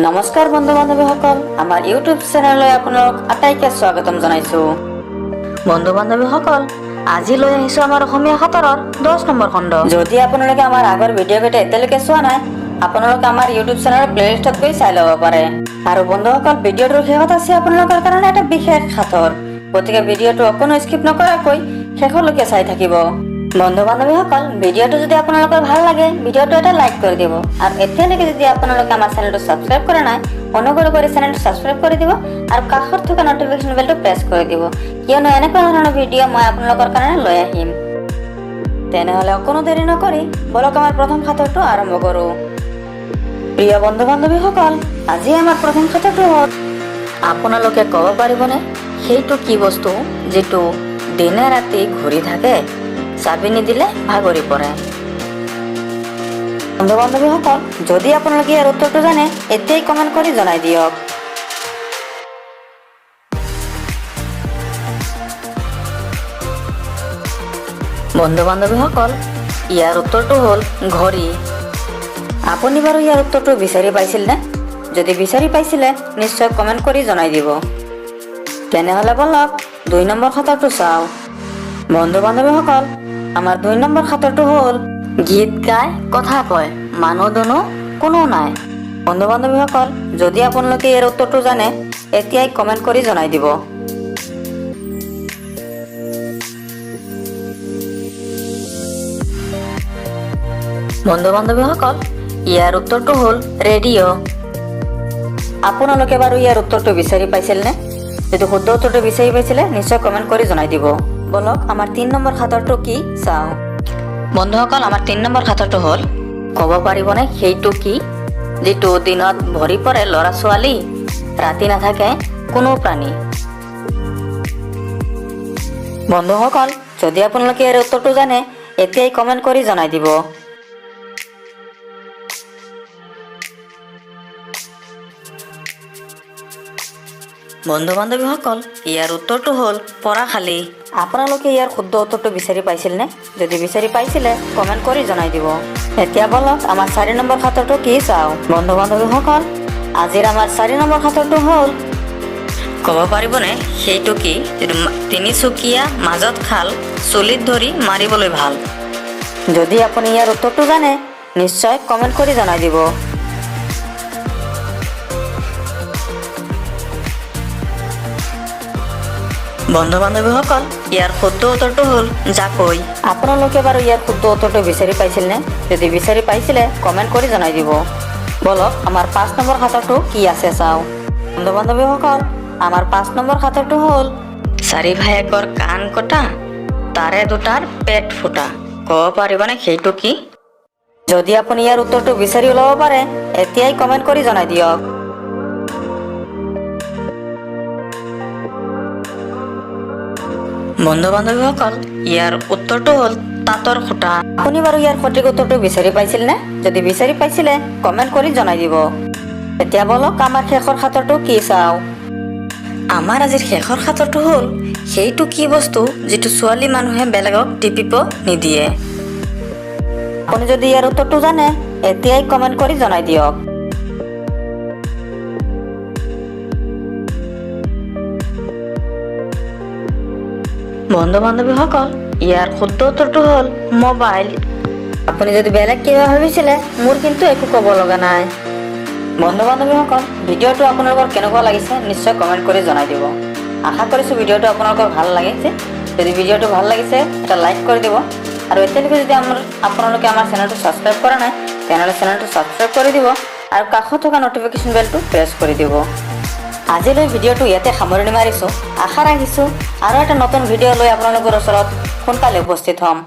নমস্কাৰ বন্ধু বান্ধৱীসকল, আমাৰ ইউটিউব চেনেললৈ আপোনালোক আটাইকে স্বাগতম জনাইছো। বন্ধু বান্ধৱীসকল, আজি লৈ আহিছো আমাৰ অসমীয়া সাঁতোৰৰ 10 নম্বৰ খণ্ড। যদি আপোনালোকে আমাৰ আগৰ ভিডিঅ' কেইটা এতিয়ালৈকে চোৱা নাই, আপোনালোকে আমাৰ ইউটিউব চেনেলৰ প্লেলিষ্টত গৈ চাই ল'ব পাৰে। আৰু বন্ধুসকল, ভিডিঅ'টোৰ শেষত আছে আপোনালোকৰ কাৰণে এটা বিশেষ সাঁতোৰ, গতিকে ভিডিঅ'টো অকণো স্কিপ নকৰাকৈ শেষলৈকে চাই থাকিব। বন্ধু বান্ধৱীসকল, ভিডিঅ'টো যদি আপোনালোকৰ ভাল লাগে, ভিডিঅ'টো এটা লাইক কৰি দিব। আৰু এতিয়ালৈকে যদি আপোনালোকে আমাৰ চেনেলটো ছাবস্ক্ৰাইব কৰা নাই, অনুগ্ৰহ কৰি চেনেলটো ছাবস্ক্ৰাইব কৰি দিব আৰু কাষত থকা নটিফিকেশ্যন বেলটো প্ৰেছ কৰি দিব, কিয়নো এনেকুৱা ধৰণৰ ভিডিঅ' মই আপোনালোকৰ কাৰণে লৈ আহিম। তেনেহ'লে অকণো দেৰি নকৰি বলক আমাৰ প্ৰথম সাঁতোৰটো আৰম্ভ কৰোঁ। প্ৰিয় বন্ধু বান্ধৱীসকল, আজি আমাৰ প্ৰথম সাঁতোৰটো হ'ল, আপোনালোকে ক'ব পাৰিবনে সেইটো কি বস্তু যিটো দিনে ৰাতি ঘূৰি থাকে, চাবি নিদিলে ভাগৰি পৰে? বন্ধু বান্ধৱীসকল, যদি আপোনালোকে ইয়াৰ উত্তৰটো জানে, এতিয়াই কমেণ্ট কৰি জনাই দিয়ক। বন্ধু বান্ধৱীসকল, ইয়াৰ উত্তৰটো হ'ল ঘড়ী। আপুনি বাৰু ইয়াৰ উত্তৰটো বিচাৰি পাইছিল নে? যদি বিচাৰি পাইছিলে, নিশ্চয় কমেণ্ট কৰি জনাই দিব। তেনেহ'লে বলক 2 নম্বৰ সাঁতোৰটো চাওঁ। বন্ধু বান্ধৱীসকল, আমাৰ 2 নম্বৰ সাঁতোৰটো হ'ল গীত গায় কথা কয়, মানুহ দুনো কোনো নাই। বন্ধু বান্ধৱীসকল, যদি আপোনালোকে ইয়াৰ উত্তৰটো জানে, এতিয়াই কমেণ্ট কৰি জনাই দিব। বন্ধু বান্ধৱীসকল, ইয়াৰ উত্তৰটো হ'ল ৰেডিঅ'। আপোনালোকে বাৰু ইয়াৰ উত্তৰটো বিচাৰি পাইছিল নে? যদি শুদ্ধ উত্তৰটো বিচাৰি পাইছিলে, নিশ্চয় কমেণ্ট কৰি জনাই দিব। বলক আমাৰ 3 নম্বৰ সাঁতোৰটো কি চাওঁ। বন্ধুসকল, আমাৰ 3 নম্বৰ সাঁতোৰটো হ'ল, ক'ব পাৰিবনে সেইটো কি যিটো দিনত ভৰি পৰে ল'ৰা ছোৱালী, ৰাতি নাথাকে কোনো প্ৰাণী? বন্ধুসকল, যদি আপোনালোকে ইয়াৰ উত্তৰটো জানে, এতিয়াই কমেণ্ট কৰি জনাই দিব। বন্ধু বান্ধৱীসকল, ইয়াৰ উত্তৰটো হ'ল পঢ়াশালী। আপোনালোকে ইয়াৰ শুদ্ধ উত্তৰটো বিচাৰি পাইছিল নে? যদি বিচাৰি পাইছিলে, কমেণ্ট কৰি জনাই দিব। এতিয়া বলক আমাৰ 4 নম্বৰ সাঁতোৰটো কি চাওঁ। বন্ধু বান্ধৱীসকল, আজিৰ আমাৰ 4 নম্বৰ সাঁতোৰটো হ'ল, ক'ব পাৰিবনে সেইটো কি যিটো তিনিচুকীয়া মাজত খাল, চুলিত ধৰি মাৰিবলৈ ভাল? যদি আপুনি ইয়াৰ উত্তৰটো জানে, নিশ্চয় কমেণ্ট কৰি জনাই দিব। বন্ধু বান্ধৱীসকল, ইয়াৰ শুদ্ধ উত্তৰটো হ'ল জাকৈ। আপোনালোকে বাৰু ইয়াৰ শুদ্ধ উত্তৰটো বিচাৰি পাইছিল নে? যদি বিচাৰি পাইছিলে, কমেণ্ট কৰি জনাই দিব। বলক আমাৰ 5 নম্বৰ সাঁতোৰটো কি আছে চাওঁ। বন্ধু বান্ধৱীসকল, আমাৰ 5 নম্বৰ সাঁতোৰটো হ'ল 4 ভায়েকৰ কাণ কটা, তাৰে দুটাৰ পেট ফুটা। ক'ব পাৰিবনে সেইটো কি? যদি আপুনি ইয়াৰ উত্তৰটো বিচাৰি ওলাব পাৰে, এতিয়াই কমেণ্ট কৰি জনাই দিয়ক। বন্ধু বান্ধৱীসকল, ইয়াৰ উত্তৰটো হ'ল তাঁতৰ খুঁটা। আপুনি বাৰু ইয়াৰ সঠিক উত্তৰটো বিচাৰি পাইছিল নে? যদি বিচাৰি পাইছিলে, কমেণ্ট কৰি জনাই দিব। এতিয়া বলক আমাৰ শেষৰ সাঁতোৰটো কি চাওঁ। আমাৰ আজিৰ শেষৰ সাঁতোৰটো হ'ল সেইটো কি বস্তু যিটো ছোৱালী মানুহে বেলেগক টিপিব নিদিয়ে? আপুনি যদি ইয়াৰ উত্তৰটো জানে, এতিয়াই কমেণ্ট কৰি জনাই দিয়ক। বন্ধু বান্ধৱীসকল, ইয়াৰ শুদ্ধ উত্তৰটো হ'ল মোবাইল। আপুনি যদি বেলেগ কিবা ভাবিছিলে, মোৰ কিন্তু একো ক'ব লগা নাই। বন্ধু বান্ধৱীসকল, ভিডিঅ'টো আপোনালোকৰ কেনেকুৱা লাগিছে, নিশ্চয় কমেণ্ট কৰি জনাই দিব। আশা কৰিছোঁ ভিডিঅ'টো আপোনালোকৰ ভাল লাগিছে। যদি ভিডিঅ'টো ভাল লাগিছে, এটা লাইক কৰি দিব। আৰু এতিয়ালৈকে যদি আপোনালোকে আমাৰ চেনেলটো ছাবস্ক্ৰাইব কৰা নাই, তেনেহ'লে চেনেলটো ছাবস্ক্ৰাইব কৰি দিব আৰু কাষত থকা নটিফিকেশ্যন বেলটো প্ৰেছ কৰি দিব। আজিলৈ ভিডিঅ'টো ইয়াতে সামৰণি মাৰিছোঁ। আশা ৰাখিছোঁ আৰু এটা নতুন ভিডিঅ' লৈ আপোনালোকৰ ওচৰত সোনকালে উপস্থিত হ'ম।